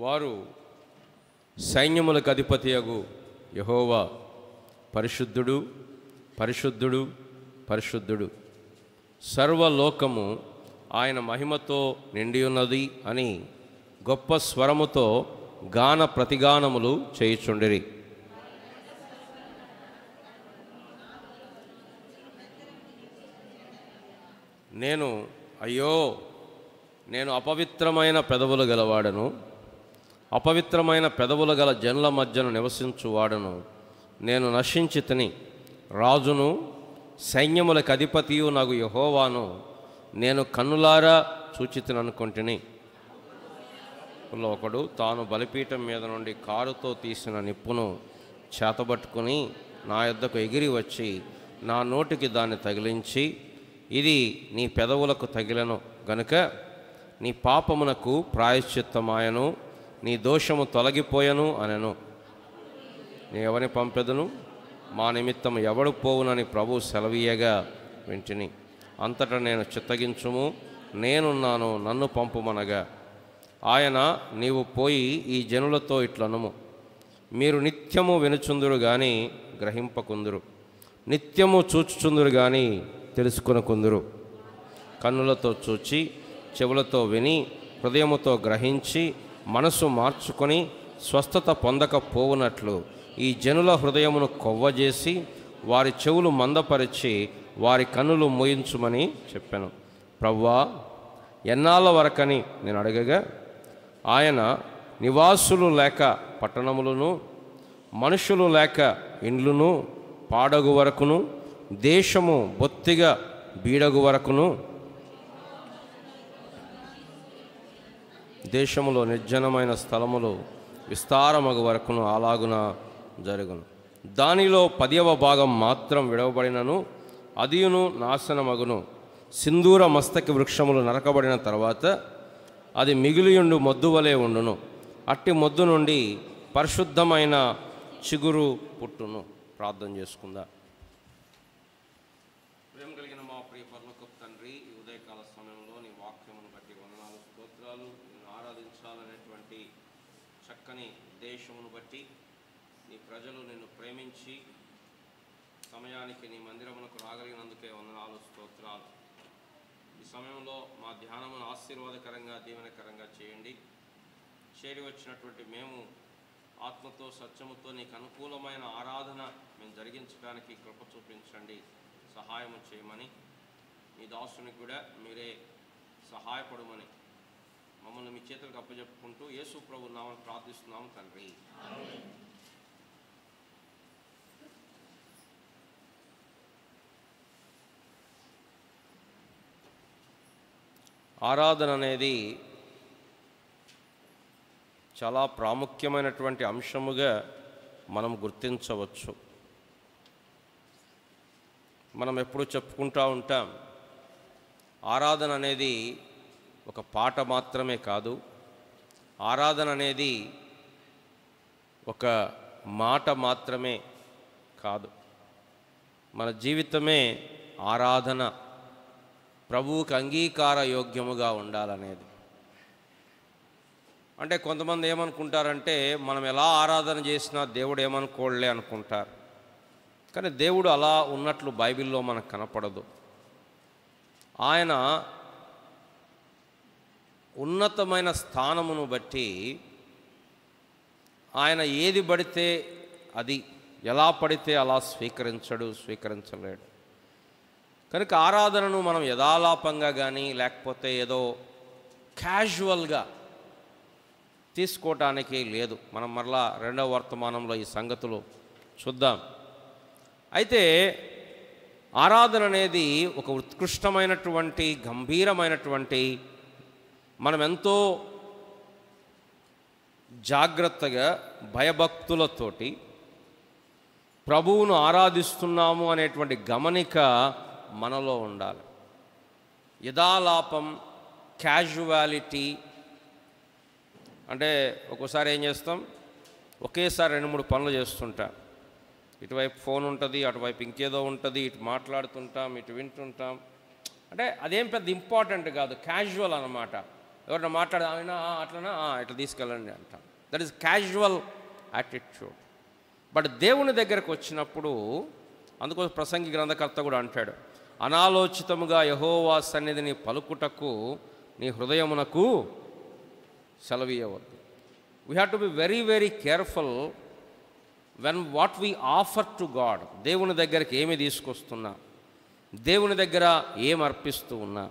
వారు సైన్యములకు అధిపతియగు యెహోవా పరిశుద్ధుడు, పరిశుద్ధుడు, పరిశుద్ధుడు, సర్వలోకము ఆయన మహిమతో నిండి ఉన్నది అని గొప్ప స్వరముతో గాన ప్రతిగానములు చేయుచుండిరి. అయ్యో, నేను అపవిత్రమైన పెదవులు గలవాడను, అపవిత్రమైన పెదవులు గల జనుల మధ్యను నివసించువాడను. నేను నశించితిని, రాజును సైన్యములకు అధిపతియు నాకు యెహోవాను నేను కన్నులారా చూచితిననుకొంటిని. ఒకడు తాను బలిపీఠం మీద నుండి కారుతో తీసిన నిప్పును చేతబట్టుకుని నా యొద్దకు ఎగిరి వచ్చి నా నోటికి దాన్ని తగిలించి, ఇది నీ పెదవులకు తగిలను గనుక నీ పాపమునకు ప్రాయశ్చిత్తమాయను, నీ దోషము తొలగిపోయను అనెను. నీ ఎవరిని పంపెదను, మా నిమిత్తం ఎవడు పోవునని ప్రభు సెలవీయగా వింటిని. అంతటా నేను చిత్తగించుము, నేనున్నాను, నన్ను పంపుమనగా ఆయన, నీవు పోయి ఈ జనులతో ఇట్లనుము, మీరు నిత్యము వినుచుందురు గాని గ్రహింపకుందురు, నిత్యము చూచుచుందురు గాని తెలుసుకొనకుందురు. కన్నులతో చూచి, చెవులతో విని, హృదయముతో గ్రహించి, మనసు మార్చుకొని స్వస్థత పొందకపోవునట్లు ఈ జనుల హృదయమును కొవ్వజేసి వారి చెవులు మందపరిచి వారి కన్నులు మూయించుమని చెప్పాను. ప్రభువా, ఎన్నాళ్ళ వరకని నేను అడగగా ఆయన, నివాసులు లేక పట్టణములను, మనుషులు లేక ఇండ్లును పాడగు వరకును, దేశము బొత్తిగా బీడగు వరకును, దేశములో నిర్జనమైన స్థలములు విస్తారమగు వరకును అలాగున జరుగును. దానిలో 10వ భాగం మాత్రం విడవబడినను అదియును నాశనమగును. సింధూర మస్తకి వృక్షములు నరకబడిన తర్వాత అది మిగిలియుండు మొద్దు వలె ఉండును. అట్టి మొద్దు నుండి పరిశుద్ధమైన చిగురు పుట్టును. ప్రార్థన చేసుకుందా. ప్రేమ కలిగిన మా ప్రియ పరలోకపు తండ్రి, ఈ ఉదయకాల సమయంలో నీ వాక్యమును బట్టి వందనాలు, స్తోత్రాలు. నిన్ను ఆరాధించాలనేటువంటి చక్కని ఉద్దేశమును బట్టి నీ ప్రజలు నిన్ను ప్రేమించి సమయానికి నీ మందిరమునకు రాగలిగినందుకే వందనాలు, స్తోత్రాలు. ఈ సమయంలో మా ధ్యానమును ఆశీర్వాదకరంగా, దీవెనకరంగా చేయండి. చేరి వచ్చినటువంటి మేము ఆత్మతో, సత్యముతో నీకు అనుకూలమైన ఆరాధన మేము జరిగించడానికి కృప చూపించండి, సహాయము చేయమని, మీ దాసునికి కూడా మీరే సహాయపడమని మమ్మల్ని మీ చేతులకు అప్పచెప్పుకుంటూ యేసు ప్రభు నామమున ప్రార్థిస్తున్నాము తండ్రి. ఆరాధన అనేది చాలా ప్రాముఖ్యమైనటువంటి అంశముగా మనం గుర్తించవచ్చు. మనం ఎప్పుడు చెప్పుకుంటూ ఉంటాం, ఆరాధన అనేది ఒక పాట మాత్రమే కాదు, ఆరాధన అనేది ఒక మాట మాత్రమే కాదు, మన జీవితమే ఆరాధన, ప్రభువుకి అంగీకార యోగ్యముగా ఉండాలనేది. అంటే కొంతమంది ఏమనుకుంటారంటే, మనం ఎలా ఆరాధన చేసినా దేవుడు ఏమనుకోలే అనుకుంటారు. కానీ దేవుడు అలా ఉన్నట్లు బైబిల్లో మనకు కనపడదు. ఆయన ఉన్నతమైన స్థానమును బట్టి ఆయన ఏది పడితే అది, ఎలా పడితే అలా స్వీకరించలేడు. కనుక ఆరాధనను మనం యథాలాపంగా కానీ లేకపోతే ఏదో క్యాజువల్గా తీసుకోవటానికి లేదు. మనం మరలా 2వ వర్తమానంలో ఈ సంగతులు చూద్దాం. అయితే ఆరాధన అనేది ఒక ఉత్కృష్టమైనటువంటి, గంభీరమైనటువంటి, మనం ఎంతో జాగ్రత్తగా భయభక్తులతోటి ప్రభువును ఆరాధిస్తున్నాము అనేటువంటి గమనిక మనలో ఉండాలి. యథాలాపం, క్యాజువాలిటీ అంటే ఒక్కోసారి ఏం చేస్తాం, ఒకేసారి 2-3 పనులు చేస్తుంటాం. ఇటువైపు ఫోన్ ఉంటుంది, అటువైపు ఇంకేదో ఉంటుంది, ఇటు మాట్లాడుతుంటాం, ఇటు వింటుంటాం. అంటే అదేం పెద్ద ఇంపార్టెంట్ కాదు, క్యాజువల్ అన్నమాట. ఎవరైనా మాట్లాడే ఆయన అట్లనా ఇట్లా తీసుకెళ్ళండి అంటాం. That is casual attitude. But దేవుని దగ్గరకు వచ్చినప్పుడు, అందుకోసం ప్రసంగి గ్రంథకర్త కూడా అంటాడు, అనాలోచితముగా యెహోవా సన్నిధిని పలుకుటకు నీ హృదయమునకు సెలవీయవద్దు. We have to be very very careful when what we offer to God. దేవుని దగ్గరికి ఏమి తీసుకొస్తున్నా, దేవుని దగ్గర ఏం అర్పిస్తూ ఉన్నా.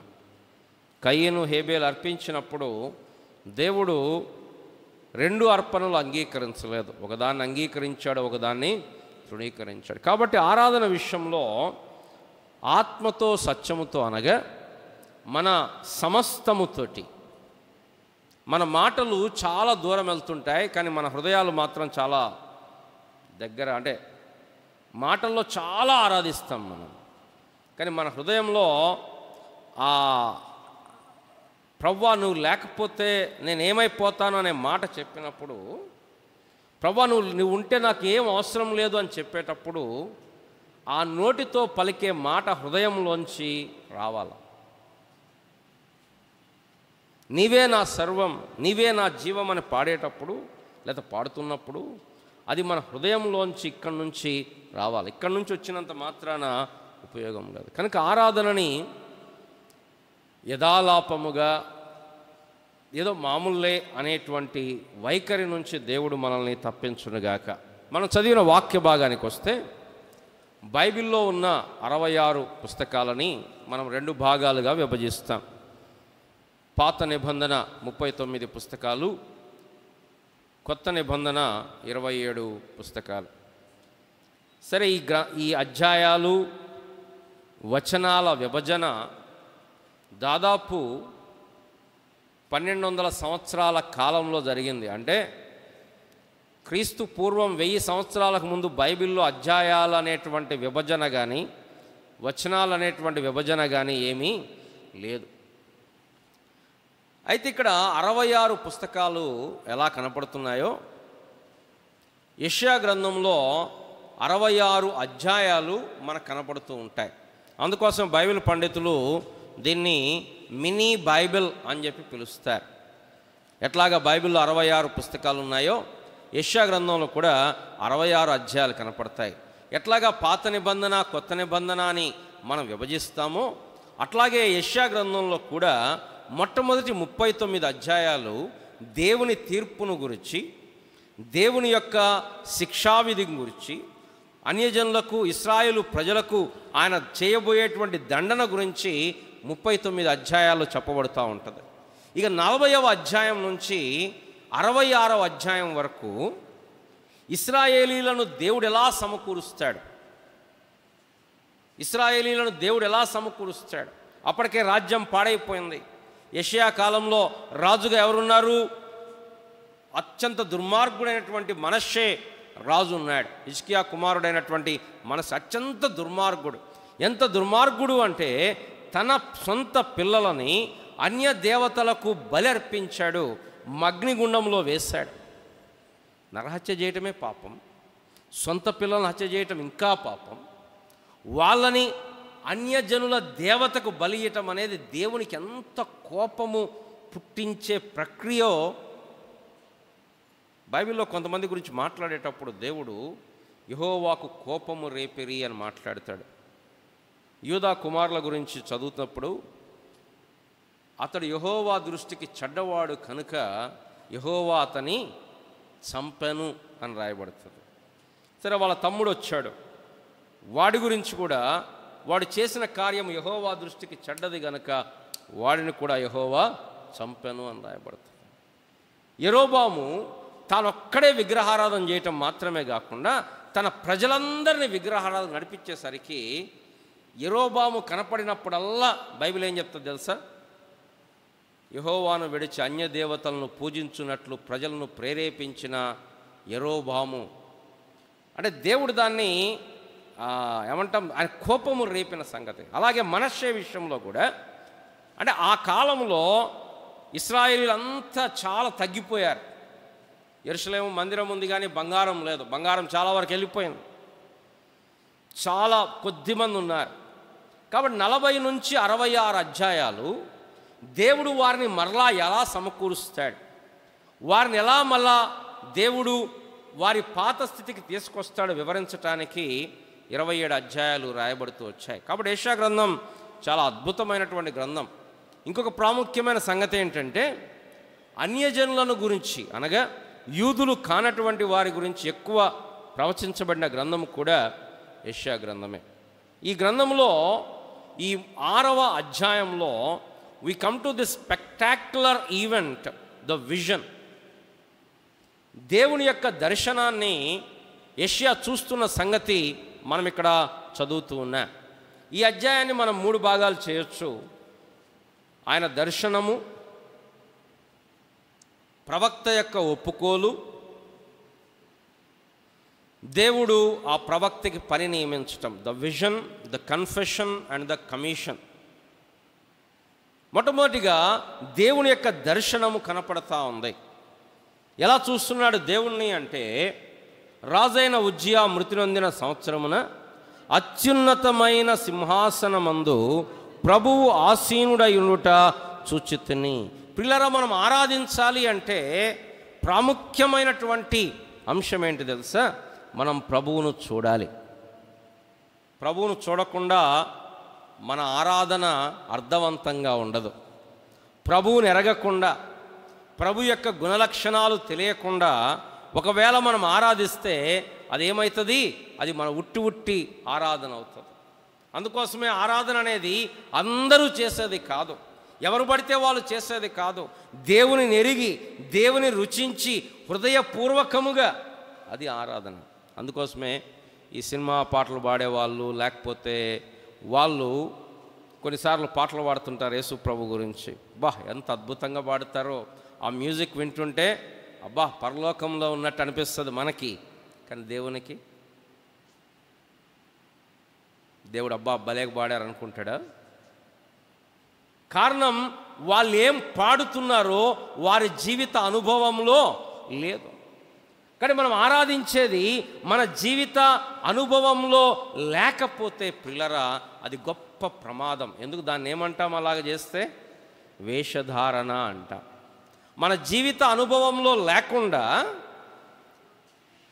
కయ్యను హేబేలు అర్పించినప్పుడు దేవుడు 2 అర్పణలు అంగీకరించలేదు. ఒకదాన్ని అంగీకరించాడు, ఒకదాన్ని తృణీకరించాడు. కాబట్టి ఆరాధన విషయంలో ఆత్మతో సత్యముతో అనగా మన సమస్తముతోటి. మన మాటలు చాలా దూరం వెళ్తుంటాయి, కానీ మన హృదయాలు మాత్రం చాలా దగ్గర. అంటే మాటల్లో చాలా ఆరాధిస్తాం మనం, కానీ మన హృదయంలో ప్రవ్వా నువ్వు లేకపోతే నేనేమైపోతాను అనే మాట చెప్పినప్పుడు, ప్రవ్వా నువ్వు ఉంటే నాకు ఏం అవసరం లేదు అని చెప్పేటప్పుడు ఆ నోటితో పలికే మాట హృదయంలోంచి రావాలి. నీవే నా సర్వం, నీవే నా జీవం అని పాడేటప్పుడు లేదా పాడుతున్నప్పుడు అది మన హృదయంలోంచి ఇక్కడి నుంచి రావాలి. ఇక్కడి నుంచి వచ్చినంత మాత్రాన ఉపయోగం లేదు. కనుక ఆరాధనని యథాలాపముగా ఏదో మామూలే అనేటువంటి వైఖరి నుంచి దేవుడు మనల్ని తప్పించునుగాక. మనం చదివిన వాక్య భాగానికి వస్తే, బైబిల్లో ఉన్న 66 పుస్తకాలని మనం 2 భాగాలుగా విభజిస్తాం. పాత నిబంధన 39 పుస్తకాలు, కొత్త నిబంధన 27 పుస్తకాలు. సరే, ఈ అధ్యాయాలు వచనాల విభజన దాదాపు 1200 సంవత్సరాల కాలంలో జరిగింది. అంటే క్రీస్తు పూర్వం 1000 సంవత్సరాలకు ముందు బైబిల్లో అధ్యాయాలు అనేటువంటి విభజన కానీ వచనాలు అనేటువంటి విభజన కానీ ఏమీ లేదు. అయితే ఇక్కడ 66 పుస్తకాలు ఎలా కనపడుతున్నాయో, యెషయా గ్రంథంలో 66 అధ్యాయాలు మనకు కనపడుతూ ఉంటాయి. అందుకోసం బైబిల్ పండితులు దీన్ని మినీ బైబిల్ అని చెప్పి పిలుస్తారు. ఎట్లాగా బైబిల్లో 66 పుస్తకాలు ఉన్నాయో, యెషయా గ్రంథంలో కూడా 66 అధ్యాయాలు కనపడతాయి. ఎట్లాగా పాత నిబంధన కొత్త నిబంధన అని మనం విభజిస్తామో, అట్లాగే యెషయా గ్రంథంలో కూడా మొట్టమొదటి 39 అధ్యాయాలు దేవుని తీర్పును గురించి, దేవుని యొక్క శిక్షావిధి గురించి, అన్యజనులకు ఇశ్రాయేలు ప్రజలకు ఆయన చేయబోయేటువంటి దండన గురించి 39 అధ్యాయాలు చెప్పబడుతూ ఉంటుంది. ఇక 40వ అధ్యాయం నుంచి 66వ అధ్యాయం వరకు ఇశ్రాయేలీలను దేవుడు ఎలా సమకూరుస్తాడు, ఇశ్రాయేలీలను దేవుడు ఎలా సమకూరుస్తాడు. అప్పటికే రాజ్యం పాడైపోయింది. యెషయా కాలంలో రాజుగా ఎవరున్నారు? అత్యంత దుర్మార్గుడైనటువంటి మనష్షే రాజు ఉన్నాడు. హిజ్కియా కుమారుడైనటువంటి మనస్సు అత్యంత దుర్మార్గుడు. ఎంత దుర్మార్గుడు అంటే తన సొంత పిల్లలని అన్య దేవతలకు బలి అర్పించాడు, అగ్నిగుండంలో వేశాడు. నరహత్య చేయటమే పాపం, సొంత పిల్లలను హత్య చేయటం ఇంకా పాపం. వాళ్ళని అన్యజనుల దేవతకు బలి ఇవ్వటం అనేది దేవునికి ఎంత కోపము పుట్టించే ప్రక్రియో. బైబిల్లో కొంతమంది గురించి మాట్లాడేటప్పుడు దేవుడు యెహోవాకు కోపము రేపిరి అని మాట్లాడతాడు. యూదా కుమారుల గురించి చదువుతున్నప్పుడు అతడు యెహోవా దృష్టికి చెడ్డవాడు కనుక యెహోవా అతని చంపెను అని రాయబడుతుంది. సరే, వాళ్ళ తమ్ముడు వచ్చాడు, వాడి గురించి కూడా వాడు చేసిన కార్యం యెహోవా దృష్టికి చెడ్డది గనక వాడిని కూడా యెహోవా చంపెను అని రాయబడుతుంది. యెరోబాము తానొక్కడే విగ్రహారాధన చేయటం మాత్రమే కాకుండా తన ప్రజలందరినీ విగ్రహారాధన నడిపించేసరికి యెరోబాము కనపడినప్పుడల్లా బైబిల్ ఏం చెప్తుంది తెలుసా? యెహోవాను విడిచి అన్య దేవతలను పూజించున్నట్లు ప్రజలను ప్రేరేపించిన యెరోబాము అంటే దేవుడు దాన్ని ఏమంటాం, ఆయన కోపము రేపిన సంగతి. అలాగే మనష్షే విషయంలో కూడా, అంటే ఆ కాలంలో ఇశ్రాయేలీలంతా చాలా తగ్గిపోయారు. యెరూషలేము మందిరం ఉంది కానీ బంగారం లేదు, బంగారం చాలా వరకు వెళ్ళిపోయింది, చాలా కొద్దిమంది ఉన్నారు. కాబట్టి 40 నుంచి 66 అధ్యాయాలు దేవుడు వారిని మరలా ఎలా సమకూరుస్తాడు, వారిని ఎలా మళ్ళా దేవుడు వారి పాత స్థితికి తీసుకొస్తాడు వివరించడానికి 27 అధ్యాయాలు రాయబడుతూ వచ్చాయి. కాబట్టి యెషయా గ్రంథం చాలా అద్భుతమైనటువంటి గ్రంథం. ఇంకొక ప్రాముఖ్యమైన సంగతి ఏంటంటే అన్యజనులను గురించి, అనగా యూదులు కానటువంటి వారి గురించి ఎక్కువ ప్రవచించబడిన గ్రంథం కూడా యెషయా గ్రంథమే. ఈ గ్రంథంలో ఈ 6వ అధ్యాయంలో we come to this spectacular event, the vision. దేవుని యొక్క దర్శనాన్ని యెషయా చూస్తున్న సంగతి మనం ఇక్కడ చదువుతూ ఉన్నాం. ఈ అధ్యాయాన్ని మనం 3 భాగాలు చేయొచ్చు. ఆయన దర్శనము, ప్రవక్త యొక్క ఒప్పుకోలు, దేవుడు ఆ ప్రవక్తకి పని నియమించటం, the vision, the confession and the commission. మొట్టమొదటిగా దేవుని యొక్క దర్శనము కనపడతా ఉంది. ఎలా చూస్తున్నాడు దేవుణ్ణి అంటే, రాజైన ఉజ్జియా మృతి నొందిన సంవత్సరమున అత్యున్నతమైన సింహాసనమందు ప్రభువు ఆసీనుడయునుట చూచితిని. పిల్లరా, మనం ఆరాధించాలి అంటే ప్రాముఖ్యమైనటువంటి అంశం ఏంటి తెలుసా? మనం ప్రభువును చూడాలి. ప్రభువును చూడకుండా మన ఆరాధన అర్థవంతంగా ఉండదు. ప్రభువుని ఎరగకుండా, ప్రభు యొక్క గుణలక్షణాలు తెలియకుండా ఒకవేళ మనం ఆరాధిస్తే అదేమవుతుంది? అది మన ఉట్టి ఆరాధన అవుతుంది. అందుకోసమే ఆరాధన అనేది అందరూ చేసేది కాదు, ఎవరు పడితే వాళ్ళు చేసేది కాదు. దేవుని ఎరిగి, దేవుని రుచించి హృదయపూర్వకముగా అది ఆరాధన. అందుకోసమే ఈ సినిమా పాటలు పాడేవాళ్ళు, లేకపోతే వాళ్ళు కొన్నిసార్లు పాటలు పాడుతుంటారు యేసు ప్రభు గురించి. ఎంత అద్భుతంగా పాడుతారో! ఆ మ్యూజిక్ వింటుంటే పరలోకంలో ఉన్నట్టు అనిపిస్తుంది మనకి. కానీ దేవునికి, దేవుడు భలేగా పాడారు అనుకుంటాడా? కారణం వాళ్ళు ఏం పాడుతున్నారో వారి జీవిత అనుభవంలో లేదు. కానీ మనం ఆరాధించేది మన జీవిత అనుభవంలో లేకపోతే పిల్లరా, అది గొప్ప ప్రమాదం. ఎందుకు దాన్ని ఏమంటాం? అలాగ చేస్తే వేషధారణ అంటాం. మన జీవిత అనుభవంలో లేకుండా,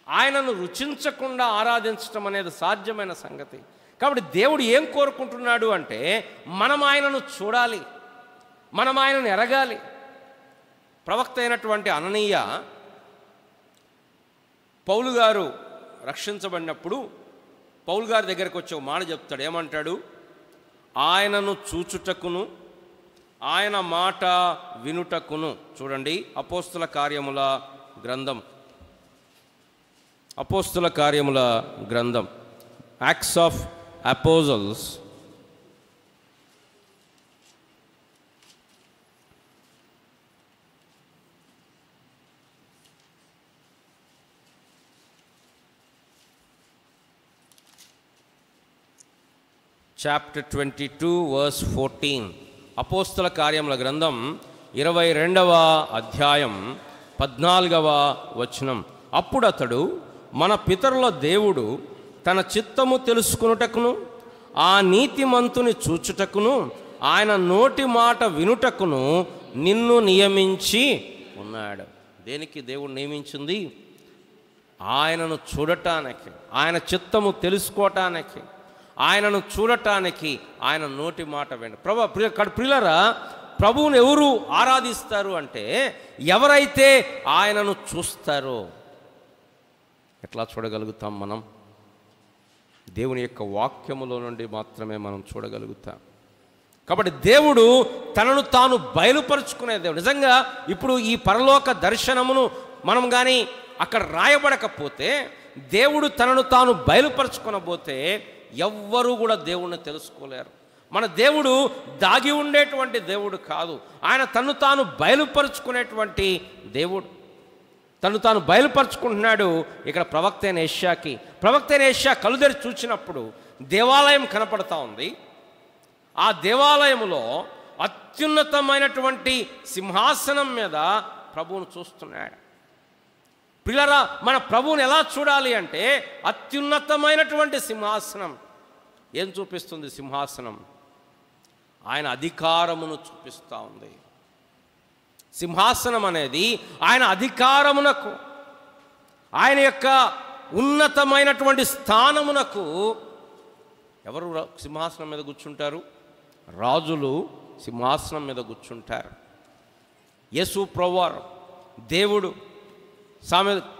ఆయనను రుచించకుండా ఆరాధించటం అనేది సాధ్యమైన సంగతి. కాబట్టి దేవుడు ఏం కోరుకుంటున్నాడు అంటే, మనం ఆయనను చూడాలి, మనం ఆయనను ఎరగాలి. ప్రవక్త అయినటువంటి అననీయ పౌలు గారు రక్షించబడినప్పుడు పౌలు గారి దగ్గరికి వచ్చి ఒక మాట చెప్తాడు. ఏమంటాడు? ఆయనను చూచుటకును ఆయన మాట వినుటకును. చూడండి, అపోస్తుల కార్యముల గ్రంథం యాక్ట్స్ ఆఫ్ అపోజల్స్, చాప్టర్ 22 verse 14. అపోస్తల కార్యముల గ్రంథం 22వ అధ్యాయం 14వ వచనం. అప్పుడు అతడు, మన పితరుల దేవుడు తన చిత్తము తెలుసుకొనుటకును ఆ నీతిమంతుని చూచుటకును ఆయన నోటి మాట వినుటకును నిన్ను నియమించి ఉన్నాడు. దేనికి దేవుడు నియమించింది? ఆయనను చూడటానికి, ఆయన చిత్తము తెలుసుకోవటానికి, ఆయనను చూడటానికి, ఆయన నోటి మాట విన. ప్రియులరా, ప్రభువుని ఎవరు ఆరాధిస్తారు అంటే ఎవరైతే ఆయనను చూస్తారో. ఎట్లా చూడగలుగుతాం మనం? దేవుని యొక్క వాక్యములో నుండి మాత్రమే మనం చూడగలుగుతాం. కాబట్టి దేవుడు తనను తాను బయలుపరుచుకునే దేవుడు. నిజంగా ఇప్పుడు ఈ పరలోక దర్శనమును మనం కానీ అక్కడ రాయబడకపోతే, దేవుడు తనను తాను బయలుపరుచుకొనబోతే ఎవ్వరూ కూడా దేవుణ్ణి తెలుసుకోలేరు. మన దేవుడు దాగి ఉండేటువంటి దేవుడు కాదు, ఆయన తను తాను బయలుపరుచుకునేటువంటి దేవుడు. తను తాను బయలుపరుచుకుంటున్నాడు. ఇక్కడ ప్రవక్త అయిన యెషయా కళ్ళు తెరిచి చూసినప్పుడు దేవాలయం కనపడతా ఉంది. ఆ దేవాలయములో అత్యున్నతమైనటువంటి సింహాసనం మీద ప్రభువును చూస్తున్నాడు. పిల్లరా, మన ప్రభువుని ఎలా చూడాలి అంటే అత్యున్నతమైనటువంటి సింహాసనం. ఏం చూపిస్తుంది సింహాసనం? ఆయన అధికారమును చూపిస్తూ ఉంది. సింహాసనం అనేది ఆయన అధికారమునకు, ఆయన యొక్క ఉన్నతమైనటువంటి స్థానమునకు. ఎవరు సింహాసనం మీద కూర్చుంటారు? రాజులు సింహాసనం మీద కూర్చుంటారు. యేసు ప్రభువారు దేవుడు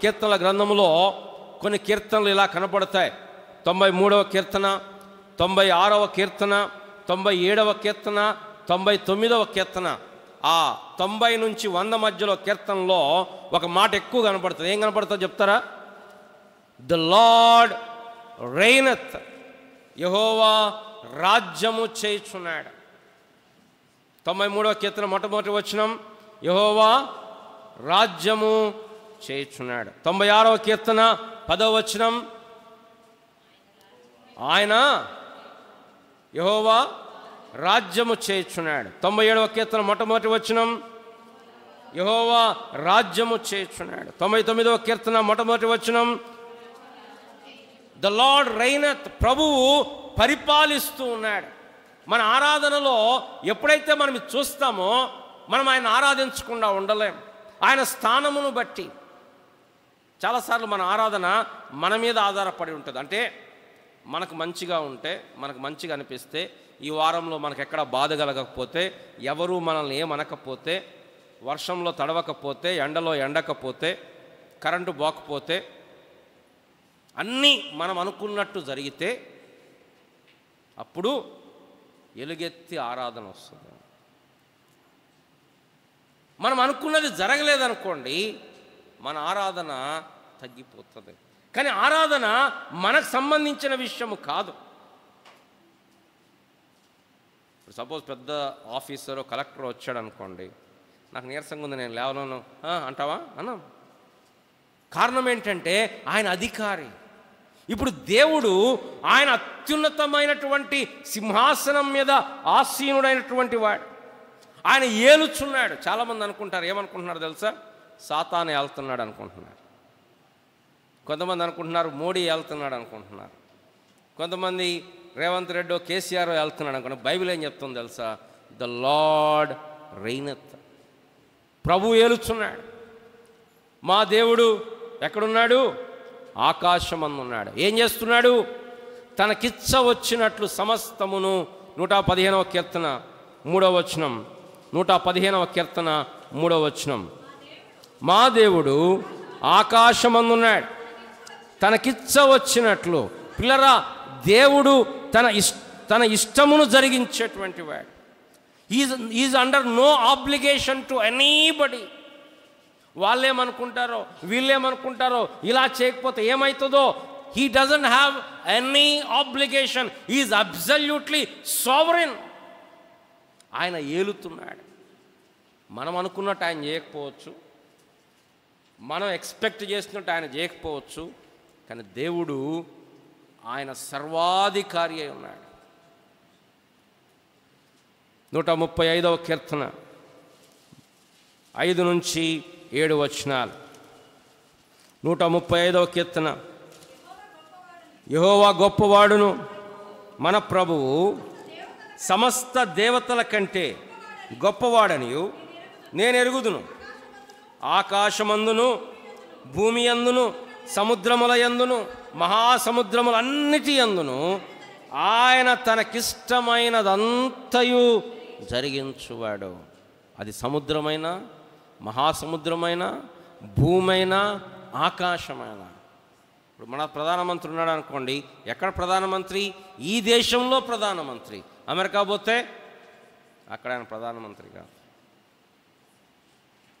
కీర్తనల గ్రంథంలో కొన్ని కీర్తనలు ఇలా కనపడతాయి. 93వ కీర్తన, 96వ కీర్తన, 97వ కీర్తన, 99వ కీర్తన. ఆ 90 నుంచి 100 మధ్యలో కీర్తనలో ఒక మాట ఎక్కువ కనపడుతుంది. ఏం కనపడుతుందో చెప్తారా? ద లార్డ్ రైనత్, యెహోవా రాజ్యము చేయుచున్నాడు. 93వ కీర్తన మొట్టమొదటి వచనం, యెహోవా రాజ్యము చేయుచున్నాడు. 96వ కీర్తన 10వ వచనం, ఆయన యెహోవా రాజ్యము చేయుచున్నాడు. 97వ కీర్తన మొట్టమొదటి వచనం, యెహోవా రాజ్యము చేయుచున్నాడు. 99వ కీర్తన మొట్టమొదటి వచనం, ద లార్డ్ రైనత్, ప్రభువు పరిపాలిస్తూ ఉన్నాడు. మన ఆరాధనలో ఎప్పుడైతే మనం ఇది చూస్తామో మనం ఆయన ఆరాధించకుండా ఉండలేం. ఆయన స్థానమును బట్టి చాలాసార్లు మన ఆరాధన మన మీద ఆధారపడి ఉంటుంది. అంటే మనకు మంచిగా ఉంటే, మనకు మంచిగా అనిపిస్తే, ఈ వారంలో మనకు ఎక్కడ బాధ కలగకపోతే, ఎవరు మనల్ని ఏమనకపోతే, వర్షంలో తడవకపోతే, ఎండలో ఎండకపోతే, కరెంటు పోకపోతే, అన్నీ మనం అనుకున్నట్టు జరిగితే అప్పుడు ఎలుగెత్తి ఆరాధన వస్తుంది. మనం అనుకున్నది జరగలేదనుకోండి, మన ఆరాధన తగ్గిపోతుంది. కానీ ఆరాధన మనకు సంబంధించిన విషయము కాదు. ఇప్పుడు సపోజ్ పెద్ద ఆఫీసర్, కలెక్టర్ వచ్చాడు అనుకోండి, నాకు నీరసంగా ఉంది, నేను లేవను అంటావా? అన్నాం. కారణం ఏంటంటే ఆయన అధికారి. ఇప్పుడు దేవుడు ఆయన అత్యున్నతమైనటువంటి సింహాసనం మీద ఆసీనుడైనటువంటి వాడు. ఆయన ఏలుచున్నాడు. చాలామంది అనుకుంటారు, ఏమనుకుంటున్నారు తెలుసా? సాతాను ఏలుతున్నాడు అనుకుంటున్నారు. కొంతమంది అనుకుంటున్నారు మోడీ ఏలుతున్నాడు అనుకుంటున్నారు. కొంతమంది రేవంత్ రెడ్డి, కేసీఆర్ ఏలుతున్నాడు అనుకుంటున్నారు. బైబిల్ ఏం చెప్తుంది తెలుసా? ద లార్డ్ రైనత్, ప్రభు ఏలుచున్నాడు. మా దేవుడు ఎక్కడున్నాడు? ఆకాశమందు ఉన్నాడు. ఏం చేస్తున్నాడు? తనకిచ్చ వచ్చినట్లు సమస్తమును. 115వ కీర్తన 3వ వచనం, 115వ కీర్తన 3వ వచనం, మా దేవుడు ఆకాశమందున్నాడు, తనకిచ్చ వచ్చినట్లు. పిల్లరా, దేవుడు తన ఇష్టమును జరిగించేటువంటి వాడు. Is under no obligation to anybody. వాళ్ళేమనుకుంటారో, వీళ్ళేమనుకుంటారో, ఇలా చేయకపోతే ఏమవుతుందో, he doesn't have any obligation. Is absolutely sovereign. ఆయన ఏలుతున్నాడు. మనం అనుకున్నట్టు ఆయన చేయకపోవచ్చు, మనం ఎక్స్పెక్ట్ చేసినట్టు ఆయన చేయకపోవచ్చు, కానీ దేవుడు ఆయన సర్వాధికారి అయి ఉన్నాడు. 135వ కీర్తన 5 నుంచి 7 వచనాలు. 135వ కీర్తన, యెహోవా గొప్పవాడును, మన ప్రభువు సమస్త దేవతల కంటే గొప్పవాడనియు నేను ఎరుగుదును. ఆకాశమందును, భూమి అందును, సముద్రముల యందును, మహాసముద్రములన్నిటి యందును ఆయన తనకిష్టమైనదంతయు జరిగించువాడు. అది సముద్రమైన, మహాసముద్రమైన, భూమైన, ఆకాశమైన. ఇప్పుడు మన ప్రధానమంత్రి ఉన్నాడు అనుకోండి, ఎక్కడ ప్రధానమంత్రి? ఈ దేశంలో ప్రధానమంత్రి. అమెరికా పోతే అక్కడ ఆయన ప్రధానమంత్రి కాదు.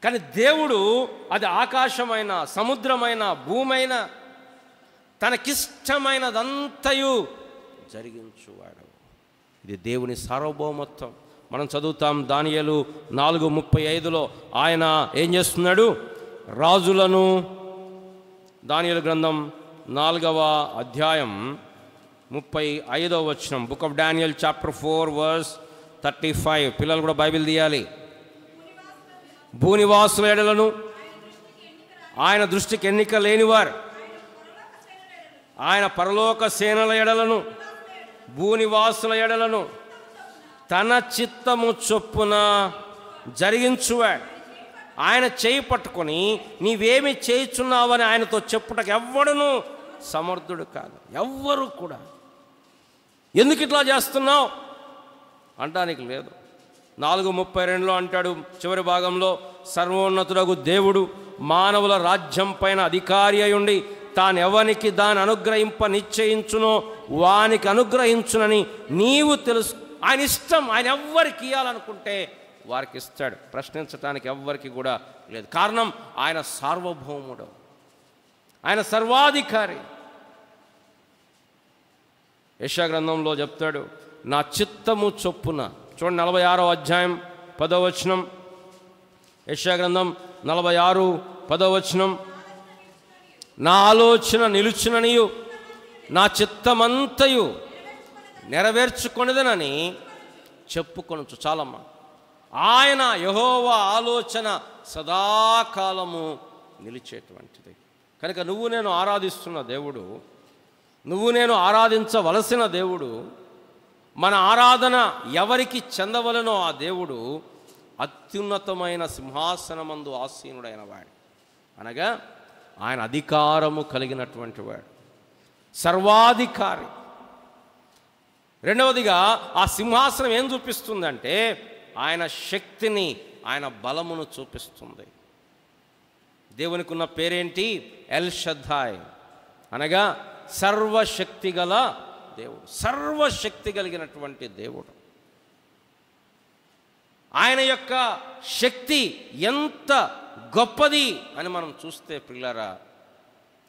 కానీ దేవుడు అది ఆకాశమైన, సముద్రమైన, భూమైన, తనకిష్టమైనదంతయు జరిగించువాడు. ఇది దేవుని సార్వభౌమత్వం. మనం చదువుతాం దానియేలు 4:35లో ఆయన ఏం చేస్తున్నాడు? రాజులను, దానియేలు గ్రంథం 4వ అధ్యాయం 35వ వచనం, Book of Daniel chapter 4 verse 35. పిల్లలు కూడా బైబిల్ తీయాలి. భూనివాసుల ఎడలను, ఆయన దృష్టికి ఎన్నిక లేనివారు, ఆయన పరలోక సేనల ఎడలను, భూనివాసుల ఎడలను తన చిత్తము చొప్పున జరిగించువాడు. ఆయన చేయి పట్టుకొని నీవేమి చేయుచున్నావని ఆయనతో చెప్పుటకు ఎవ్వడును సమర్థుడు కాదు, ఎవ్వరు కూడా. ఎందుకు ఇట్లా చేస్తున్నావు అంటానికి లేదు. 4:32 అంటాడు చివరి భాగంలో, సర్వోన్నతుడగు దేవుడు మానవుల రాజ్యం పైన అధికారి అయ్యుండి తానెవనికి దాన్ని అనుగ్రహింప నిశ్చయించునో వానికి అనుగ్రహించునని నీవు తెలుసు. ఆయన ఇష్టం, ఆయన ఎవ్వరికి ఇవ్వాలనుకుంటే వారికి ఇస్తాడు. ప్రశ్నించడానికి ఎవ్వరికి కూడా లేదు. కారణం ఆయన సార్వభౌముడు, ఆయన సర్వాధికారి. యెషయా గ్రంథంలో చెప్తాడు, నా చిత్తము చొప్పున. చూడండి 46వ అధ్యాయం 10వ వచనం. యెషయా గ్రంథం 46 10వ వచనం. నా ఆలోచన నిలుచుననియు నా చిత్తమంతయు నెరవేర్చుకొనిదనని చెప్పుకొనొచ్చు. చాలమ్మా. ఆయన యెహోవా ఆలోచన సదాకాలము నిలిచేటువంటిది. కనుక నువ్వు నేను ఆరాధిస్తున్న దేవుడు, నువ్వు నేను ఆరాధించవలసిన దేవుడు, మన ఆరాధన ఎవరికి చెందవలనో ఆ దేవుడు అత్యున్నతమైన సింహాసనమందు ఆసీనుడైన వాడు, అనగా ఆయన అధికారము కలిగినటువంటి వాడు, సర్వాధికారి. రెండవదిగా ఆ సింహాసనం ఏం చూపిస్తుందంటే ఆయన శక్తిని, ఆయన బలమును చూపిస్తుంది. దేవునికి ఉన్న పేరేంటి? ఎల్ షద్దాయ్, అనగా సర్వశక్తి గల దేవుడు, సర్వశక్తి కలిగినటువంటి దేవుడు. ఆయన యొక్క శక్తి ఎంత గొప్పది అని మనం చూస్తే ప్రియులారా,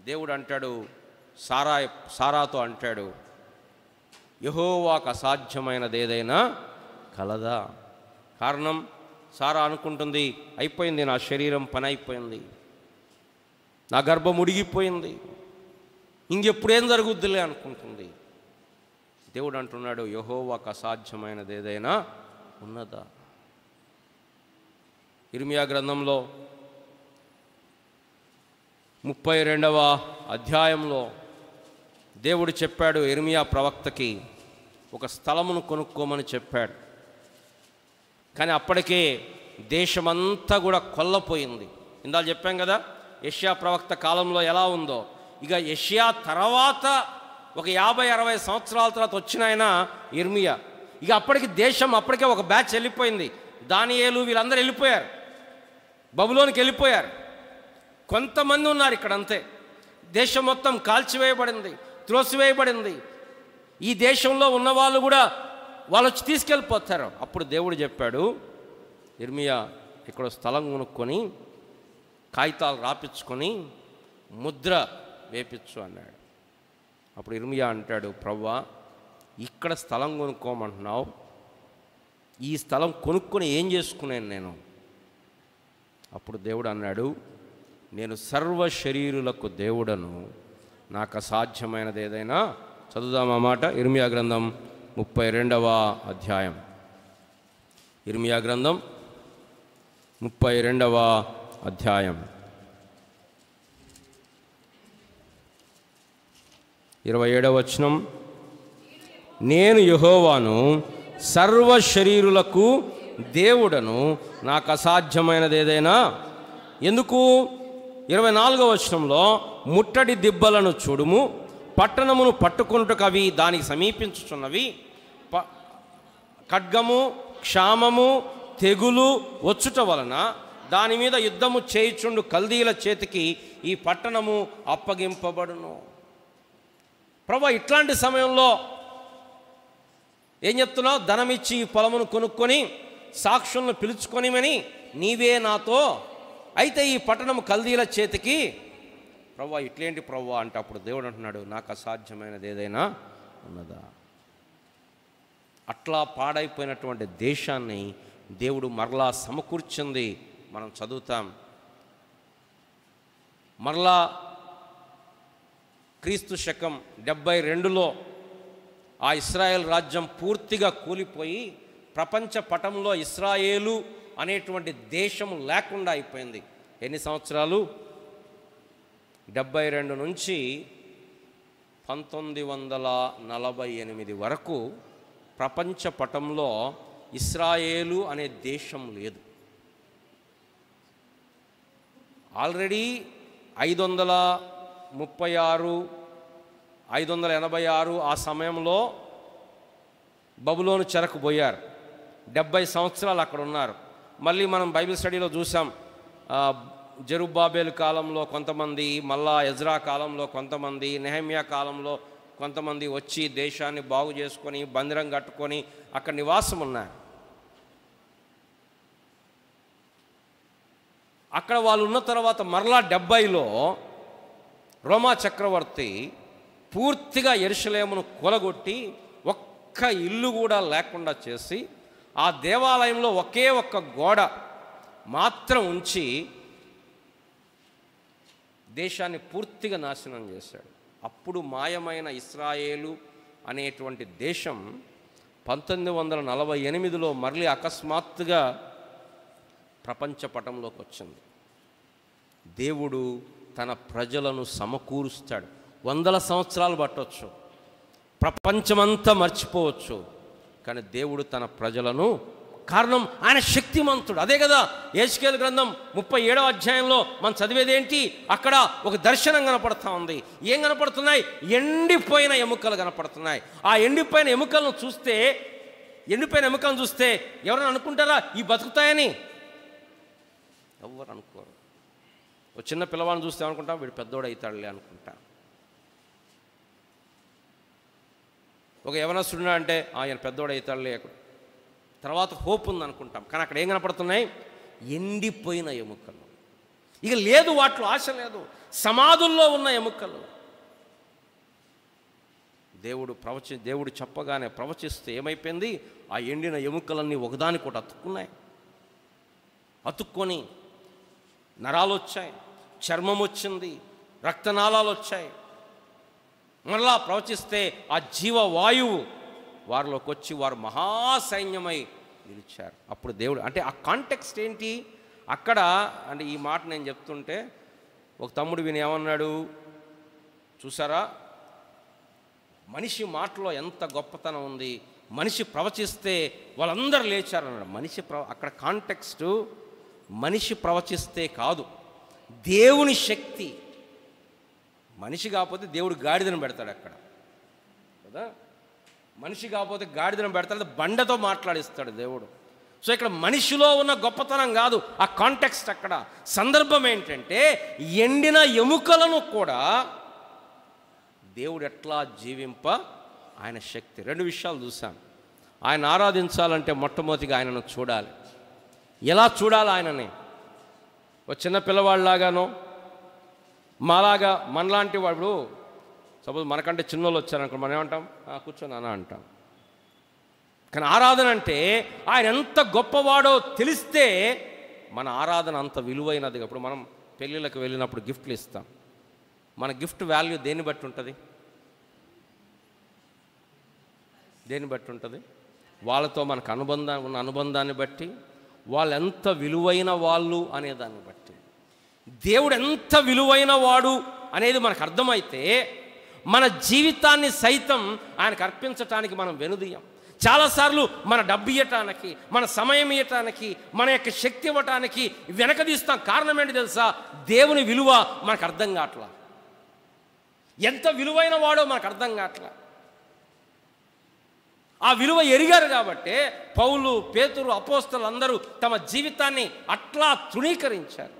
దేవుడు అంటాడు, సారాతో అంటాడు, యెహోవాకు అసాధ్యమైనది ఏదైనా కలదా? కారణం సారా అనుకుంటుంది, అయిపోయింది, నా శరీరం పని అయిపోయింది, నా గర్భం ఉడిగిపోయింది, ఇంకెప్పుడేం జరుగుద్దిలే అనుకుంటుంది. దేవుడు అంటున్నాడు, యెహోవాకు అసాధ్యమైనది ఏదైనా ఉన్నదా? ఇర్మియా గ్రంథంలో 32వ అధ్యాయంలో దేవుడు చెప్పాడు ఇర్మియా ప్రవక్తకి, ఒక స్థలమును కొనుక్కోమని చెప్పాడు. కానీ అప్పటికే దేశమంతా కూడా కొల్లపోయింది. ఇందాక చెప్పాం కదా యెషయా ప్రవక్త కాలంలో ఎలా ఉందో. ఇక యెషయా తర్వాత ఒక 50-60 సంవత్సరాల తర్వాత వచ్చిన ఆయన ఇర్మియా. ఇక అప్పటికి దేశం అప్పటికే ఒక బ్యాచ్ వెళ్ళిపోయింది. దానియేలు వీళ్ళందరూ వెళ్ళిపోయారు, బబులోనికి వెళ్ళిపోయారు. కొంతమంది ఉన్నారు ఇక్కడ, అంతే. దేశం మొత్తం కాల్చివేయబడింది, త్రోసివేయబడింది. ఈ దేశంలో ఉన్నవాళ్ళు కూడా వాళ్ళు వచ్చి తీసుకెళ్ళిపోతారు. అప్పుడు దేవుడు చెప్పాడు, ఇర్మియా ఇక్కడ స్థలం కొనుక్కొని కాగితాలు రాపించుకొని ముద్ర వేపించు అన్నాడు. అప్పుడు ఇర్మియా అంటాడు, ప్రవ్వా ఇక్కడ స్థలం కొనుక్కోమంటున్నావు, ఈ స్థలం కొనుక్కొని ఏం చేసుకున్నాను నేను? అప్పుడు దేవుడు అన్నాడు, నేను సర్వ శరీరులకు దేవుడను, నాకు అసాధ్యమైనది ఏదైనా. చదువుదామా మాట? ఇర్మియా గ్రంథం 32వ అధ్యాయం. ఇర్మియా గ్రంథం 32వ అధ్యాయం 27వ వచనం. నేను యెహోవాను, సర్వ శరీరులకు దేవుడను, నాకు అసాధ్యమైనది ఏదైనా. ఎందుకు? 24వ వచనంలో, ముట్టడి దిబ్బలను చూడుము, పట్టణమును పట్టుకొనుటకు అవి దానికి సమీపించుచున్నవి, ఖడ్గము క్షామము తెగులు వచ్చుట వలన దాని మీద యుద్ధము చేయుచుండు కల్దీల చేతికి ఈ పట్టణము అప్పగింపబడును. ప్రభా, ఇట్లాంటి సమయంలో ఏం చెప్తున్నావు? ధనమిచ్చి ఈ పొలమును కొనుక్కొని సాక్షులను పిలుచుకొనిమని నీవే నాతో, అయితే ఈ పట్టణము కల్దీల చేతికి. ప్రవ్వా ఇట్లేంటి ప్రవ్వా అంటే అప్పుడు దేవుడు అంటున్నాడు, నాకు అసాధ్యమైనది ఏదైనా ఉన్నదా? అట్లా పాడైపోయినటువంటి దేశాన్ని దేవుడు మరలా సమకూర్చింది. మనం చదువుతాం. మరలా క్రీస్తు శకం 72లో ఆ ఇశ్రాయేల్ రాజ్యం పూర్తిగా కూలిపోయి ప్రపంచ పటంలో ఇశ్రాయేలు అనేటువంటి దేశం లేకుండా అయిపోయింది. ఎన్ని సంవత్సరాలు? 72 నుంచి 1948 వరకు ప్రపంచ పటంలో ఇశ్రాయేలు అనే దేశం లేదు. ఆల్రెడీ 536, 586 ఆ సమయంలో బబులోను చెరకు పోయారు. 70 సంవత్సరాలు అక్కడ ఉన్నారు. మళ్ళీ మనం బైబిల్ స్టడీలో చూసాం, జెరుబ్బాబేలు కాలంలో కొంతమంది, మళ్ళా ఎజ్రా కాలంలో కొంతమంది, నెహెమ్యా కాలంలో కొంతమంది వచ్చి దేశాన్ని బాగు చేసుకొని బందిరం కట్టుకొని అక్కడ నివాసం ఉన్నారు. అక్కడ వాళ్ళు ఉన్న తర్వాత మరలా 70లో రోమా చక్రవర్తి పూర్తిగా యెరూషలేమును కూలగొట్టి ఒక్క ఇల్లు కూడా లేకుండా చేసి ఆ దేవాలయంలో ఒకే ఒక్క గోడ మాత్రం ఉంచి దేశాన్ని పూర్తిగా నాశనం చేశాడు. అప్పుడు మాయమైన ఇశ్రాయేలు అనేటువంటి దేశం 1948లో మళ్ళీ అకస్మాత్తుగా ప్రపంచ పటంలోకి వచ్చింది. దేవుడు తన ప్రజలను సమకూరుస్తాడు. 100 సంవత్సరాలు పట్టవచ్చు, ప్రపంచమంతా మర్చిపోవచ్చు, కానీ దేవుడు తన ప్రజలను, కారణం ఆయన శక్తిమంతుడు. అదే కదా యెహెజ్కేలు గ్రంథం 37వ అధ్యాయంలో మనం చదివేదేంటి? అక్కడ ఒక దర్శనం కనపడుతూ ఉంది. ఏం కనపడుతున్నాయి? ఎండిపోయిన ఎముకలు కనపడుతున్నాయి. ఆ ఎండిపోయిన ఎముకలను చూస్తే ఎవరైనా అనుకుంటారా ఈ బతుకుతాయని? ఎవరు అనుకోరు. ఒక చిన్న పిల్లవాడిని చూస్తే అనుకుంటాం వీడు పెద్దోడు అవుతాడులే అనుకుంటా. ఒక యవనస్తుడు అంటే ఆయన పెద్దోడు అవుతాడులే, తర్వాత హోప్ ఉంది అనుకుంటాం. కానీ అక్కడ ఏం కనపడుతున్నాయి? ఎండిపోయిన ఎముకలు. ఇక లేదు, వాటిలో ఆశ లేదు. సమాధుల్లో ఉన్న ఎముకలు. దేవుడు చెప్పగానే ప్రవచిస్తే ఏమైపోయింది? ఆ ఎండిన ఎముకలన్నీ ఒకదానికొకటి అతుక్కొని నరాలు వచ్చాయి, చర్మం వచ్చింది, రక్తనాళాలు వచ్చాయి. మరలా ప్రవచిస్తే ఆ జీవవాయువు వారిలోకి వచ్చి వారు మహాసైన్యమై నిలిచారు. అప్పుడు దేవుడు అంటే ఆ కాంటెక్స్ట్ ఏంటి అక్కడ అంటే ఈ మాట నేను చెప్తుంటే ఒక తమ్ముడు విని ఏమన్నాడు చూసారా, మనిషి మాటలో ఎంత గొప్పతనం ఉంది, మనిషి ప్రవచిస్తే వాళ్ళందరూ లేచారన్నాడు. అక్కడ కాంటెక్స్టు మనిషి ప్రవచిస్తే కాదు, దేవుని శక్తి. మనిషి కాకపోతే దేవుడు గాడిదను పెడతాడు అక్కడ కదా, మనిషి కాకపోతే గాడిదను పెడతాడు, బండతో మాట్లాడిస్తాడు దేవుడు. సో ఇక్కడ మనిషిలో ఉన్న గొప్పతనం కాదు, ఆ కాంటెక్స్ట్ అక్కడ సందర్భం ఏంటంటే ఎండిన ఎముకలను కూడా దేవుడు ఎట్లా జీవింప ఆయన శక్తి. 2 విషయాలు చూసాం. ఆయన ఆరాధించాలంటే మొట్టమొదటిగా ఆయనను చూడాలి. ఎలా చూడాలి ఆయనని? ఒక చిన్న పిల్లవాళ్ళలాగానో మాలాగా మనలాంటి వాడు, సపోజ్ మనకంటే చిన్నోళ్ళు వచ్చారనుకో మనం ఏమంటాం? కూర్చొని అన్న అంటాం. కానీ ఆరాధన అంటే ఆయన ఎంత గొప్పవాడో తెలిస్తే మన ఆరాధన అంత విలువైనది. ఇప్పుడు మనం పెళ్ళిళ్ళకి వెళ్ళినప్పుడు గిఫ్ట్లు ఇస్తాం. మన గిఫ్ట్ వాల్యూ దేన్ని బట్టి ఉంటుంది? దేన్ని బట్టి ఉంటుంది? వాళ్ళతో మనకు ఉన్న అనుబంధాన్ని బట్టి, వాళ్ళు ఎంత విలువైన వాళ్ళు అనేదాన్ని బట్టి. దేవుడు ఎంత విలువైన వాడు అనేది మనకు అర్థమైతే మన జీవితాన్ని సైతం ఆయనకు అర్పించటానికి మనం వెనుదీయం. చాలాసార్లు మన డబ్బు ఇవ్వటానికి, మన సమయం ఇవ్వటానికి, మన యొక్క శక్తి ఇవ్వటానికి వెనకదీస్తాం. కారణం ఏంటి తెలుసా? దేవుని విలువ మనకు అర్థం కావట్లా, ఎంత విలువైన వాడో మనకు అర్థం కావట్లా. ఆ విలువ ఎరిగారు కాబట్టే పౌలు, పేతురు, అపోస్తలు అందరూ తమ జీవితాన్ని అట్లా తృణీకరించారు.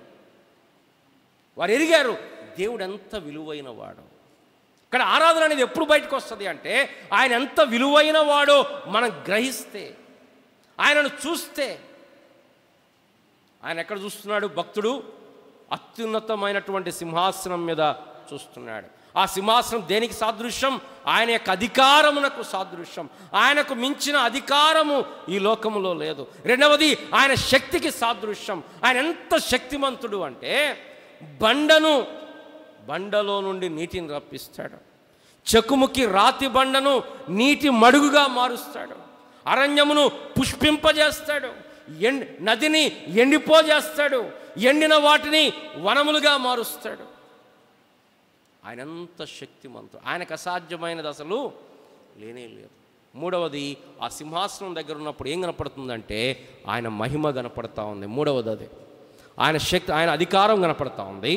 వారు ఎరిగారు దేవుడు ఎంత విలువైన వాడో. ఇక్కడ ఆరాధన అనేది ఎప్పుడు బయటకు వస్తుంది అంటే ఆయన ఎంత విలువైన వాడో మనం గ్రహిస్తే, ఆయనను చూస్తే. ఆయన ఎక్కడ చూస్తున్నాడు? భక్తుడు అత్యున్నతమైనటువంటి సింహాసనం మీద చూస్తున్నాడు. ఆ సింహాసనం దేనికి సాదృశ్యం? ఆయన యొక్క అధికారమునకు సాదృశ్యం. ఆయనకు మించిన అధికారము ఈ లోకములో లేదు. రెండవది ఆయన శక్తికి సాదృశ్యం. ఆయన ఎంత శక్తిమంతుడు అంటే బండలో నుండి నీటిని రప్పిస్తాడు, చెకుముకి రాతి బండను నీటి మడుగుగా మారుస్తాడు, అరణ్యమును పుష్పింపజేస్తాడు, నదిని ఎండిపోజేస్తాడు, ఎండిన వాటిని వనములుగా మారుస్తాడు. ఆయన ఎంత శక్తిమంతుడు. ఆయనకు అసాధ్యమైనది అసలు లేనే లేదు. మూడవది ఆ సింహాసనం దగ్గర ఉన్నప్పుడు ఏం కనపడుతుందంటే ఆయన మహిమ కనపడతా ఉంది. మూడవది అది ఆయన శక్తి, ఆయన అధికారం కనపడతా ఉంది.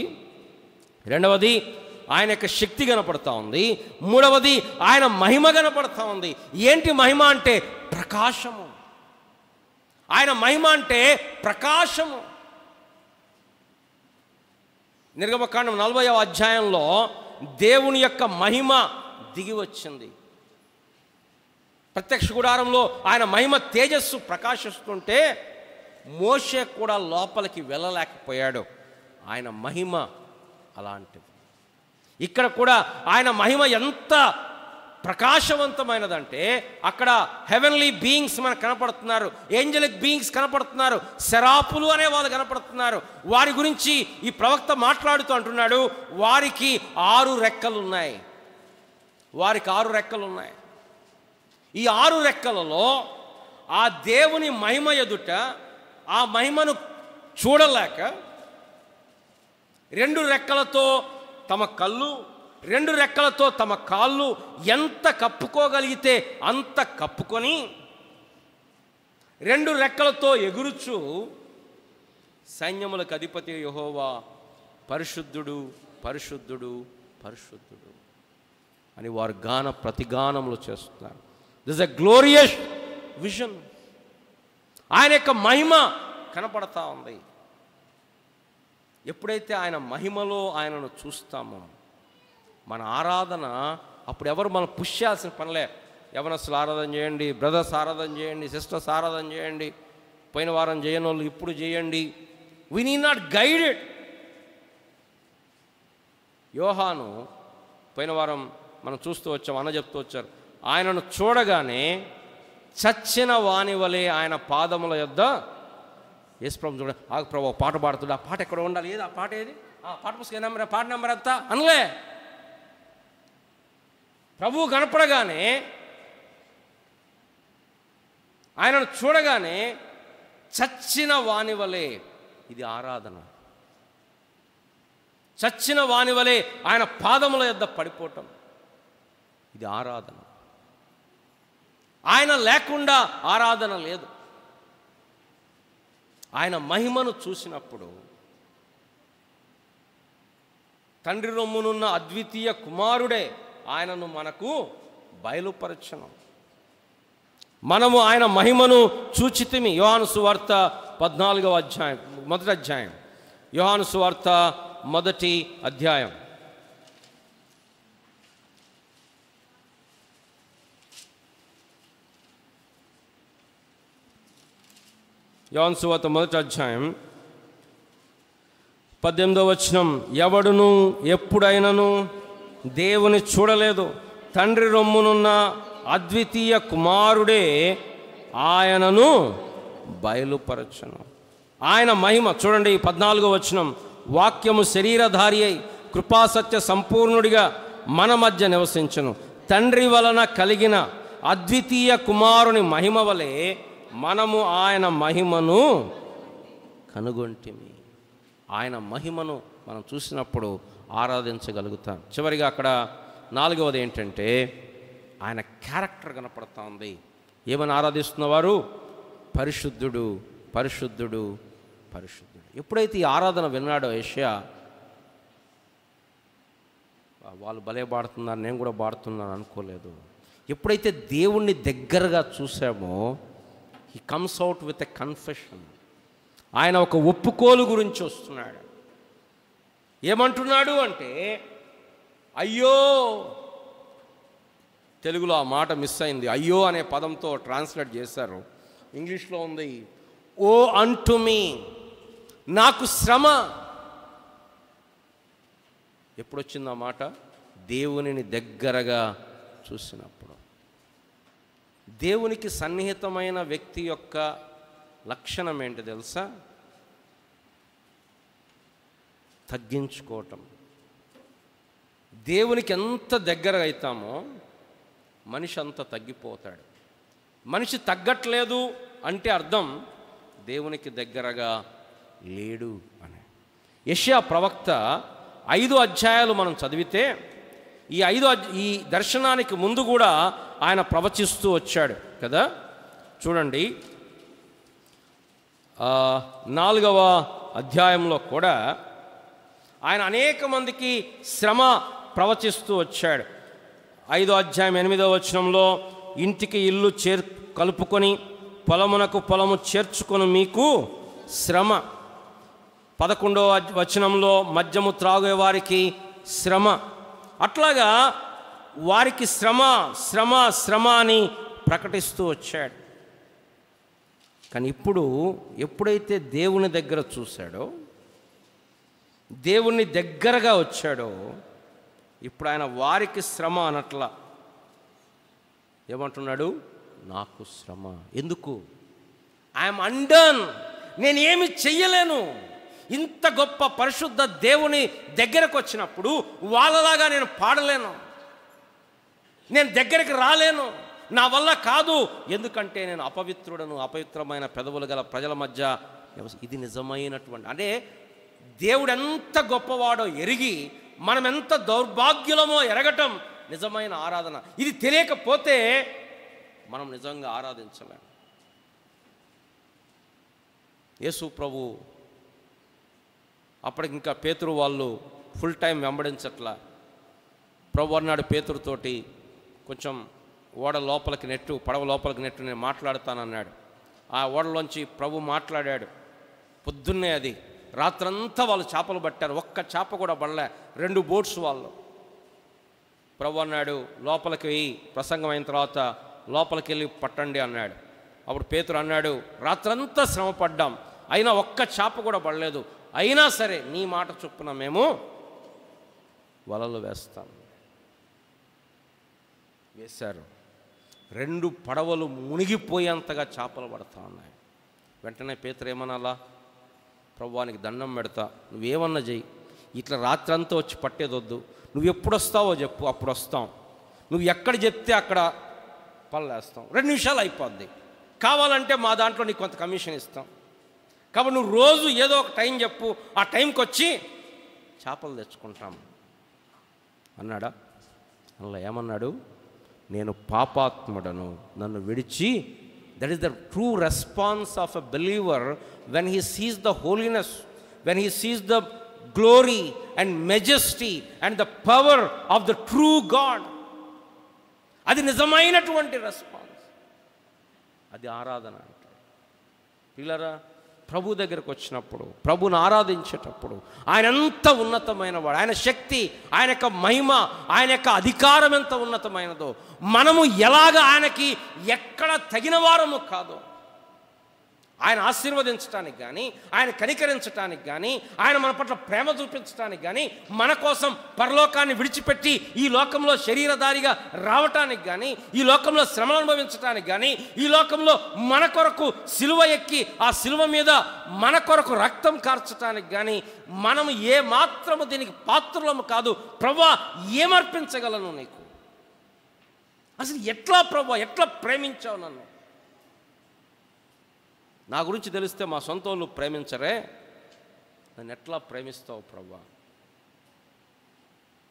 రెండవది ఆయన యొక్క శక్తి కనపడతా ఉంది. మూడవది ఆయన మహిమ కనపడతా ఉంది. ఏంటి మహిమ అంటే? ప్రకాశము. ఆయన మహిమ అంటే ప్రకాశము. నిర్గమకాండం 40వ అధ్యాయంలో దేవుని యొక్క మహిమ దిగి వచ్చింది. ప్రత్యక్ష గుడారంలో ఆయన మహిమ తేజస్సు ప్రకాశిస్తుంటే మోషే కూడా లోపలికి వెళ్ళలేకపోయాడు. ఆయన మహిమ అలాంటిది. ఇక్కడ కూడా ఆయన మహిమ ఎంత ప్రకాశవంతమైనదంటే అక్కడ హెవెన్లీ బీయింగ్స్ మనకు కనపడుతున్నారు, ఏంజలిక్ బీయింగ్స్ కనపడుతున్నారు, సెరాపులు అనే వాళ్ళు కనపడుతున్నారు. వారి గురించి ఈ ప్రవక్త మాట్లాడుతూ అంటున్నాడు, వారికి 6 రెక్కలు ఉన్నాయి. వారికి 6 రెక్కలు ఉన్నాయి. ఈ 6 రెక్కలలో ఆ దేవుని మహిమ ఎదుట ఆ మహిమను చూడలేక 2 రెక్కలతో తమ కళ్ళు, 2 రెక్కలతో తమ కాళ్ళు ఎంత కప్పుకోగలిగితే అంత కప్పుకొని 2 రెక్కలతో ఎగురుచు సైన్యములకు అధిపతి యెహోవా పరిశుద్ధుడు పరిశుద్ధుడు పరిశుద్ధుడు అని వారు ప్రతిగానములు చేస్తున్నారు. This a glorious vision. ఆయన యొక్క మహిమ కనపడతా ఉంది. ఎప్పుడైతే ఆయన మహిమలో ఆయనను చూస్తామో మన ఆరాధన అప్పుడు ఎవరు మనం పుష్ చేయాల్సిన పనిలే. యవనస్తులు ఆరాధన చేయండి, బ్రదర్స్ ఆరాధన చేయండి, సిస్టర్స్ ఆరాధన చేయండి, పోయిన వారం చేయని వాళ్ళు ఇప్పుడు చేయండి. We need not guided. యోహాను పోయిన వారం మనం చూస్తూ వచ్చాం, అన్న చెప్తూ వచ్చారు, ఆయనను చూడగానే చచ్చిన వాని వలె ఆయన పాదముల యొద్ద యేసుప్రభు చూడ, ఆగు ప్రభు పాట పాడుతుడు, ఆ పాట ఎక్కడ ఉండాలి, ఏది ఆ పాట, ఏది ఆ పాట పుస్తకం నెంబర్, పాట నెంబర్ అంతా అనలే. ప్రభువు కనపడగానే ఆయనను చూడగానే చచ్చిన వాని వలె, ఇది ఆరాధన. చచ్చిన వాని వలె ఆయన పాదముల యొద్ద పడిపోవటం, ఇది ఆరాధన. ఆయన లేకుండా ఆరాధన లేదు. ఆయన మహిమను చూసినప్పుడు తండ్రి రొమ్మునున్న అద్వితీయ కుమారుడే ఆయనను మనకు బయలుపరచను. మనము ఆయన మహిమను చూచితిమి. యోహాను సువార్త 14వ అధ్యాయం, మొదటి అధ్యాయం. యోహాను సువార్త 1వ అధ్యాయం. యోహాను సువార్త 1వ అధ్యాయం 18వ వచనం. ఎవడును ఎప్పుడైనను దేవుని చూడలేదు, తండ్రి రొమ్మునున్న అద్వితీయ కుమారుడే ఆయనను బయలుపరచను. ఆయన మహిమ చూడండి, 14వ వచనం. వాక్యము శరీరధారి అయి కృపాసత్య సంపూర్ణుడిగా మన మధ్య నివసించను. తండ్రి వలన కలిగిన అద్వితీయ కుమారుని మహిమ వలె మనము ఆయన మహిమను కనుగొంటిమి. ఆయన మహిమను మనం చూసినప్పుడు ఆరాధించగలుగుతాం. చివరిగా అక్కడ 4వది ఏంటంటే ఆయన క్యారెక్టర్ కనపడతా ఉంది. ఏమని ఆరాధిస్తున్నవారు? పరిశుద్ధుడు పరిశుద్ధుడు పరిశుద్ధుడు. ఎప్పుడైతే ఈ ఆరాధన విన్నాడో యెషయా, వాళ్ళు భలే పాడుతున్నారు, నేను కూడా పాడుతున్నాను అనుకోలేదు. ఎప్పుడైతే దేవుణ్ణి దగ్గరగా చూసామో he comes out with a confession. ఆయన ఒక ఒప్పుకోలు గురించి వస్తున్నాడు. ఏమంటున్నాడు అంటే, అయ్యో, తెలుగులో ఆ మాట మిస్ అయింది, అయ్యో అనే పదంతో ట్రాన్స్లేట్ చేశారు. ఇంగ్లీష్లో ఉంది, ఓ అంటు మీ, నాకు శ్రమ. ఎప్పుడొచ్చింది ఆ మాట? దేవునిని దగ్గరగా చూసినప్పుడు. దేవునికి సన్నిహితమైన వ్యక్తి యొక్క లక్షణం ఏంటి తెలుసా? తగ్గించుకోవటం. దేవునికి ఎంత దగ్గర అవుతామో మనిషి అంత తగ్గిపోతాడు. మనిషి తగ్గట్లేదు అంటే అర్థం దేవునికి దగ్గరగా లేడు అని. యెషయా ప్రవక్త 5 అధ్యాయాలు మనం చదివితే ఈ దర్శనానికి ముందు కూడా ఆయన ప్రవచిస్తూ వచ్చాడు కదా. చూడండి 4వ అధ్యాయంలో కూడా ఆయన అనేక మందికి శ్రమ ప్రవచిస్తూ వచ్చాడు. 5వ అధ్యాయం 8వ వచనంలో ఇంటికి ఇల్లు కలుపుకొని పొలమునకు పొలము చేర్చుకొని మీకు శ్రమ. 11వ వచనంలో మద్యము త్రాగే వారికి శ్రమ. అట్లాగా వారికి శ్రమ శ్రమ శ్రమ అని ప్రకటిస్తూ వచ్చాడు. కానీ ఇప్పుడు ఎప్పుడైతే దేవుని దగ్గర చూశాడో, దేవుని దగ్గరగా వచ్చాడో, ఇప్పుడు ఆయన వారికి శ్రమ అనట్లా. ఏమంటున్నాడు? నాకు శ్రమ. ఎందుకు? ఐఎమ్ అండన్, నేనేమి చెయ్యలేను. ఇంత గొప్ప పరిశుద్ధ దేవుని దగ్గరకు వచ్చినప్పుడు వాళ్ళలాగా నేను పాడలేను, నేను దగ్గరికి రాలేను, నా వల్ల కాదు. ఎందుకంటే నేను అపవిత్రుడను, అపవిత్రమైన పెదవులు గల ప్రజల మధ్య. ఇది నిజమైనటువంటి, అంటే దేవుడు ఎంత గొప్పవాడో ఎరిగి మనం ఎంత దౌర్భాగ్యులమో ఎరగటం నిజమైన ఆరాధన. ఇది తెలియకపోతే మనం నిజంగా ఆరాధించలేం. యేసు ప్రభు అప్పటికి ఇంకా పేతురు వాళ్ళు ఫుల్ టైం వెంబడించట్లా. ప్రభు అన్నాడు పేతురుతోటి, కొంచెం ఓడ లోపలికి నెట్టు, పడవ లోపలికి నెట్టు, నేను మాట్లాడుతానన్నాడు. ఆ ఓడలోంచి ప్రభు మాట్లాడాడు. పొద్దున్నే అది రాత్రంతా వాళ్ళు చేపలు పట్టారు, ఒక్క చేప కూడా పడలే, 2 బోట్స్ వాళ్ళు. ప్రభు అన్నాడు లోపలికి వెయ్యి, ప్రసంగం అయిన తర్వాత లోపలికి వెళ్ళి పట్టండి అన్నాడు. అప్పుడు పేతురు అన్నాడు, రాత్రంతా శ్రమ పడ్డాం, అయినా ఒక్క చేప కూడా పడలేదు, అయినా సరే నీ మాట చొప్పున మేము వలలు వేస్తాం. వేశారు. 2 పడవలు మునిగిపోయేంతగా చేపలు పడతా ఉన్నాయి. వెంటనే పేతురు ఏమనాలా? ప్రభువానికి దండం పెడతా, నువ్వేమన్నా చెయ్యి, ఇట్లా రాత్రంతా వచ్చి పట్టేదొద్దు, నువ్వు ఎప్పుడు వస్తావో చెప్పు, అప్పుడు వస్తాం. నువ్వు ఎక్కడ చెప్తే అక్కడ పళ్ళేస్తాం, 2 నిమిషాలు అయిపోద్ది. కావాలంటే మా దాంట్లో నీకు కొంత కమిషన్ ఇస్తాం. కాబట్టి నువ్వు రోజు ఏదో ఒక టైం చెప్పు, ఆ టైంకి వచ్చి చేపలు తెచ్చుకుంటాం అన్నాడా? అలా ఏమన్నాడు? నేను పాపాత్ముడను, నన్ను విడిచి. That is the true response of a believer when he sees the holiness, when he sees the glory and majesty and the power of the true God. అది నిజమైనటువంటి రెస్పాన్స్, అది ఆరాధన అంటారు. పిల్లరా, ప్రభు దగ్గరకు వచ్చినప్పుడు, ప్రభుని ఆరాధించేటప్పుడు ఆయన ఎంత ఉన్నతమైన వాడు, ఆయన శక్తి, ఆయన యొక్క మహిమ, ఆయన యొక్క అధికారం ఎంత ఉన్నతమైనదో, మనము ఎలాగ ఆయనకి ఎక్కడ తగిన వారము కాదో, ఆయన ఆశీర్వదించడానికి కానీ, ఆయన కనికరించడానికి కానీ, ఆయన మన పట్ల ప్రేమ చూపించడానికి కానీ, మన కోసం పరలోకాన్ని విడిచిపెట్టి ఈ లోకంలో శరీరధారిగా రావటానికి కానీ, ఈ లోకంలో శ్రమలు అనుభవించడానికి కానీ, ఈ లోకంలో మన కొరకు సిలువ ఎక్కి ఆ సిలువ మీద మన కొరకు రక్తం కార్చడానికి కానీ మనము ఏ మాత్రము దీనికి పాత్రులము కాదు. ప్రభువా, ఏమర్పించగలను నీకు? అసలు ఎట్లా ప్రభువా, ఎట్లా ప్రేమించావు నన్ను? నా గురించి తెలిస్తే మా సొంత వాళ్ళు ప్రేమించరే, నన్ను ఎట్లా ప్రేమిస్తావు ప్రభువా?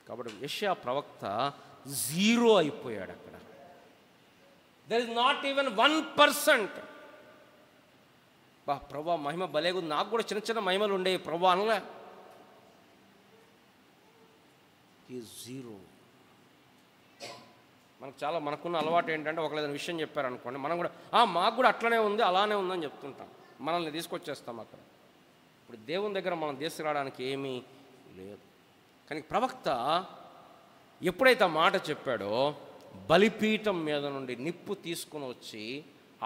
కాబట్టి యెషయా ప్రవక్త 0 అయిపోయాడు అక్కడ. There is not even 1%. బా ప్రభువా, మహిమ భలేగు, నాకు కూడా చిన్న చిన్న మహిమలు ఉండేవి ప్రభువా అనలే. ఈ 0. మనకున్న అలవాటు ఏంటంటే, ఒకళ్ళు ఏదైనా విషయం చెప్పారనుకోండి, మనం కూడా మాకు కూడా అట్లనే ఉంది, అలానే ఉందని చెప్తుంటాం, మనల్ని తీసుకొచ్చేస్తాం అక్కడ. ఇప్పుడు దేవుని దగ్గర మనం తీసుకురావడానికి ఏమీ లేదు. కానీ ప్రవక్త ఎప్పుడైతే ఆ మాట చెప్పాడో, బలిపీఠం మీద నుండి నిప్పు తీసుకుని వచ్చి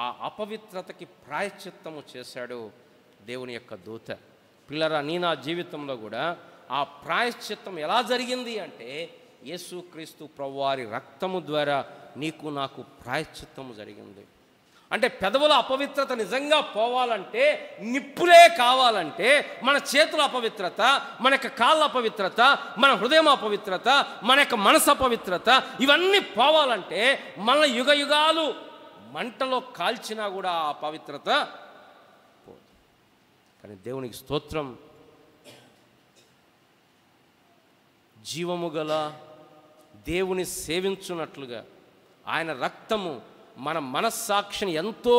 ఆ అపవిత్రతకి ప్రాయశ్చిత్తము చేశాడు దేవుని యొక్క దూత. పిల్లరా, నా జీవితంలో కూడా ఆ ప్రాయశ్చిత్తం ఎలా జరిగింది అంటే, యేసుక్రీస్తు ప్రభువారి రక్తము ద్వారా నీకు నాకు ప్రాయశ్చిత్తము జరిగింది. అంటే పెదవుల అపవిత్రత నిజంగా పోవాలంటే, నిప్పులే కావాలంటే, మన చేతుల అపవిత్రత, మన యొక్క కాళ్ళ అపవిత్రత, మన హృదయం అపవిత్రత, మన యొక్క మనసు అపవిత్రత, ఇవన్నీ పోవాలంటే మన యుగ యుగాలు మంటలో కాల్చినా కూడా ఆ పవిత్రత పోదు. కానీ దేవునికి స్తోత్రం, జీవము గల దేవుని సేవించున్నట్లుగా ఆయన రక్తము మన మనస్సాక్షిని ఎంతో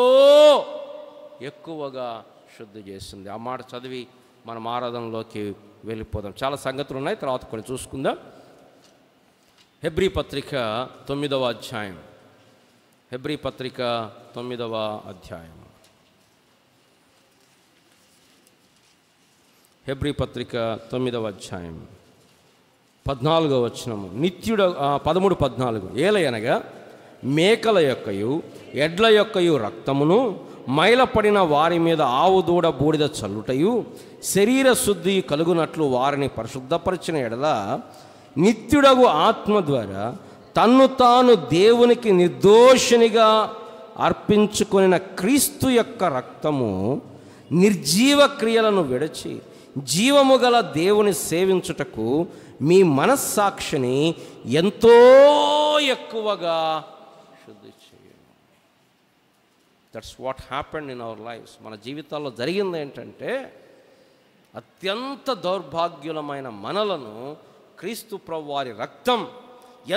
ఎక్కువగా శుద్ధి చేస్తుంది. ఆ మాట చదివి మనం ఆరాధనలోకి వెళ్ళిపోదాం. చాలా సంగతులు ఉన్నాయి, తర్వాత కొన్ని చూసుకుందాం. హెబ్రీ పత్రిక 9వ అధ్యాయం. హెబ్రీ పత్రిక 9వ అధ్యాయం. హెబ్రీ పత్రిక 9వ అధ్యాయం 14వ వచనము. 13-14 ఏలయనగా మేకల యొక్కయు ఎడ్ల యొక్కయు రక్తమును మైలపడిన వారి మీద ఆవు దూడ బూడిద చల్లుటయు శరీర శుద్ధి కలుగునట్లు వారిని పరిశుద్ధపరిచిన ఎడల నిత్యుడగు ఆత్మ ద్వారా తన్ను తాను దేవునికి నిర్దోషినిగా అర్పించుకొనిన క్రీస్తు యొక్క రక్తము నిర్జీవ క్రియలను విడచి జీవము గల దేవుని సేవించుటకు మీ మనస్సాక్షిని ఎంతో ఎక్కువగా శుద్ధి చేయండి. That's what happened in our lifes. మన జీవితాల్లో జరిగింది ఏంటంటే, అత్యంత దౌర్భాగ్యులమైన మనలను క్రీస్తు ప్రభు వారి రక్తం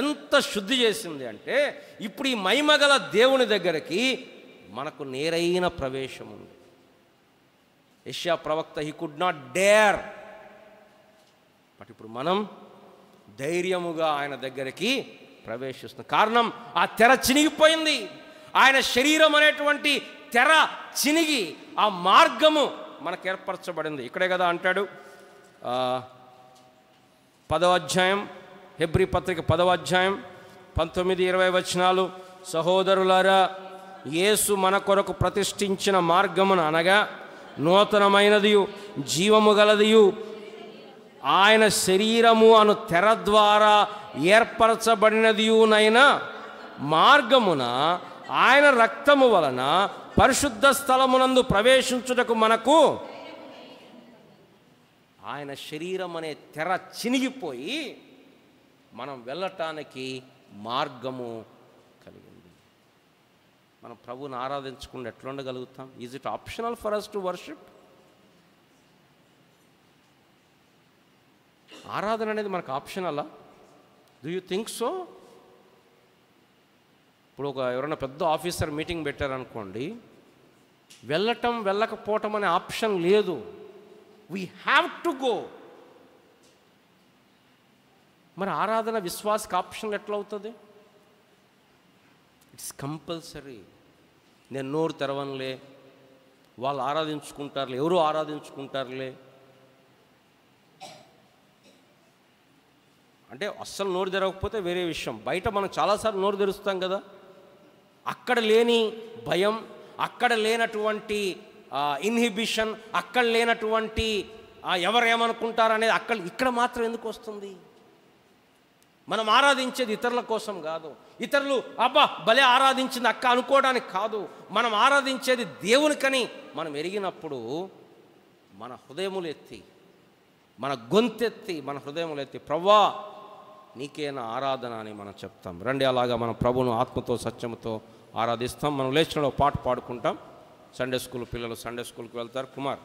ఎంత శుద్ధి చేసింది అంటే, ఇప్పుడు ఈ మహిమగల దేవుని దగ్గరికి మనకు నేరైన ప్రవేశం ఉంది. యెషయా ప్రవక్త he could not dare, but ఇప్పుడు మనం ధైర్యముగా ఆయన దగ్గరికి ప్రవేశిస్తున్నాం. కారణం, ఆ తెర చినిగిపోయింది. ఆయన శరీరం అనేటువంటి తెర చినిగి ఆ మార్గము మనకు ఏర్పరచబడింది. ఇక్కడే కదా అంటాడు 10వ అధ్యాయం, హెబ్రీ పత్రిక 10వ అధ్యాయం 19-20 వచనాలు. సహోదరులారా, యేసు మన కొరకు ప్రతిష్ఠించిన మార్గమును అనగా నూతనమైనదియు జీవము గలదియు ఆయన శరీరము అను తెర ద్వారా ఏర్పరచబడినదియునైన మార్గమున ఆయన రక్తము వలన పరిశుద్ధ స్థలమునందు ప్రవేశించుటకు మనకు ఆయన శరీరం అనే తెర చినిగిపోయి మనం వెళ్ళటానికి మార్గము కలిగింది. మనం ప్రభువుని ఆరాధించకుండా ఎట్లా ఉండగలుగుతాం? Is it optional for us to worship? ఆరాధన అనేది మనకు ఆప్షనలా? Do you think so? ఇప్పుడు ఎవరైనా పెద్ద ఆఫీసర్ మీటింగ్ పెట్టారనుకోండి, వెళ్ళటం వెళ్ళకపోవటం అనే ఆప్షన్ లేదు. We have to go. మరి ఆరాధన విశ్వాసకి ఆప్షన్ ఎట్లా అవుతుంది? It's compulsory. నేను నోరు తెరవనులే, వాళ్ళు ఆరాధించుకుంటారులే, ఎవరు ఆరాధించుకుంటారులే అంటే అస్సలు నోరు తెరవకపోతే వేరే విషయం. బయట మనం చాలాసార్లు నోరు తెరుస్తాం కదా, అక్కడ లేని భయం, అక్కడ లేనటువంటి ఇన్హిబిషన్, అక్కడ లేనటువంటి ఎవరేమనుకుంటారు అనేది ఇక్కడ మాత్రం ఎందుకు వస్తుంది? మనం ఆరాధించేది ఇతరుల కోసం కాదు, ఇతరులు అబ్బా భలే ఆరాధించింది అక్క అనుకోవడానికి కాదు. మనం ఆరాధించేది దేవునికని మనం ఎరిగినప్పుడు మన హృదయములు ఎత్తి, మన గొంతెత్తి, మన హృదయములు ఎత్తి ప్రభువా నీకేనా ఆరాధన అని మనం చెప్తాం. రండి, అలాగా మనం ప్రభువును ఆత్మతో సత్యముతో ఆరాధిస్తాం. మనం లేచిన పాట పాడుకుంటాం. సండే స్కూల్ పిల్లలు సండే స్కూల్కి వెళ్తారు. కుమార్